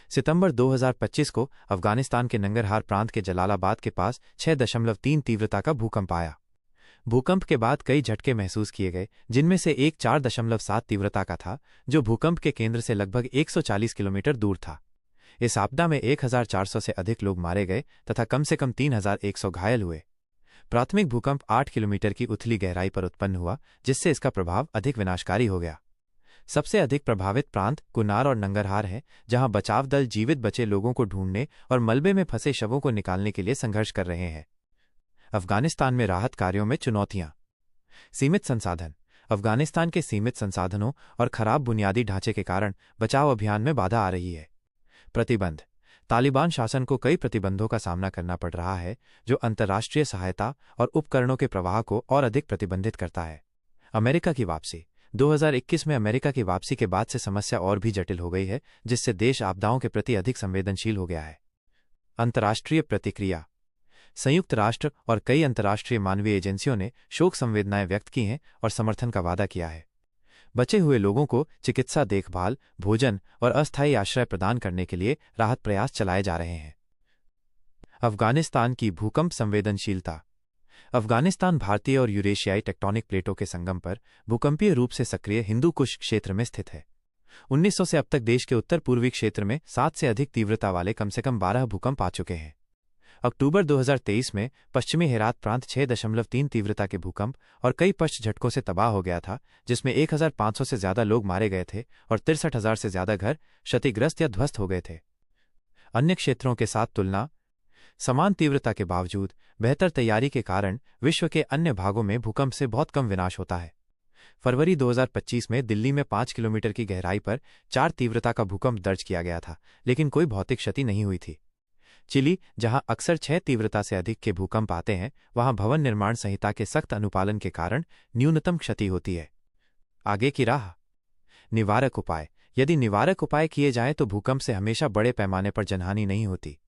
सितंबर 2025 को अफगानिस्तान के नंगरहार प्रांत के जलालाबाद के पास 6.3 तीव्रता का भूकंप आया। भूकंप के बाद कई झटके महसूस किए गए, जिनमें से एक 4.7 तीव्रता का था, जो भूकंप के केंद्र से लगभग 140 किलोमीटर दूर था। इस आपदा में 1400 से अधिक लोग मारे गए तथा कम से कम 3100 घायल हुए। प्राथमिक भूकंप 8 किलोमीटर की उथली गहराई पर उत्पन्न हुआ, जिससे इसका प्रभाव अधिक विनाशकारी हो गया। सबसे अधिक प्रभावित प्रांत कुन्नार और नंगरहार हैं, जहां बचाव दल जीवित बचे लोगों को ढूंढने और मलबे में फंसे शवों को निकालने के लिए संघर्ष कर रहे हैं। अफगानिस्तान में राहत कार्यों में चुनौतियां। सीमित संसाधन। अफगानिस्तान के सीमित संसाधनों और खराब बुनियादी ढांचे के कारण बचाव अभियान में बाधा आ रही है। प्रतिबंध। तालिबान शासन को कई प्रतिबंधों का सामना करना पड़ रहा है, जो अंतर्राष्ट्रीय सहायता और उपकरणों के प्रवाह को और अधिक प्रतिबंधित करता है। अमेरिका की वापसी। 2021 में अमेरिका की वापसी के बाद से समस्या और भी जटिल हो गई है, जिससे देश आपदाओं के प्रति अधिक संवेदनशील हो गया है। अंतर्राष्ट्रीय प्रतिक्रिया। संयुक्त राष्ट्र और कई अंतर्राष्ट्रीय मानवीय एजेंसियों ने शोक संवेदनाएं व्यक्त की हैं और समर्थन का वादा किया है। बचे हुए लोगों को चिकित्सा देखभाल, भोजन और अस्थायी आश्रय प्रदान करने के लिए राहत प्रयास चलाए जा रहे हैं। अफगानिस्तान की भूकंप संवेदनशीलता। अफगानिस्तान भारतीय और यूरेशियाई टेक्टोनिक प्लेटों के संगम पर भूकंपीय रूप से सक्रिय हिंदू कुश क्षेत्र में स्थित है। 1900 से अब तक देश के उत्तर पूर्वी क्षेत्र में 7 से अधिक तीव्रता वाले कम से कम 12 भूकंप आ चुके हैं। अक्टूबर 2023 में पश्चिमी हेरात प्रांत 6.3 तीव्रता के भूकंप और कई पश्च झटकों से तबाह हो गया था, जिसमें 1500 से ज्यादा लोग मारे गए थे और 63,000 से ज्यादा घर क्षतिग्रस्त या ध्वस्त हो गए थे। अन्य क्षेत्रों के साथ तुलना। समान तीव्रता के बावजूद बेहतर तैयारी के कारण विश्व के अन्य भागों में भूकंप से बहुत कम विनाश होता है। फरवरी 2025 में दिल्ली में 5 किलोमीटर की गहराई पर 4 तीव्रता का भूकंप दर्ज किया गया था, लेकिन कोई भौतिक क्षति नहीं हुई थी। चिली, जहां अक्सर 6 तीव्रता से अधिक के भूकंप आते हैं, वहां भवन निर्माण संहिता के सख्त अनुपालन के कारण न्यूनतम क्षति होती है। आगे की राह। निवारक उपाय। यदि निवारक उपाय किए जाएं तो भूकंप से हमेशा बड़े पैमाने पर जनहानि नहीं होती।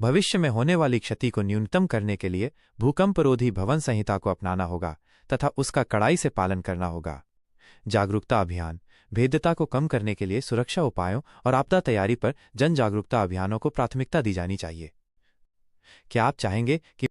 भविष्य में होने वाली क्षति को न्यूनतम करने के लिए भूकंपरोधी भवन संहिता को अपनाना होगा तथा उसका कड़ाई से पालन करना होगा। जागरूकता अभियान। भेद्यता को कम करने के लिए सुरक्षा उपायों और आपदा तैयारी पर जन जागरूकता अभियानों को प्राथमिकता दी जानी चाहिए। क्या आप चाहेंगे कि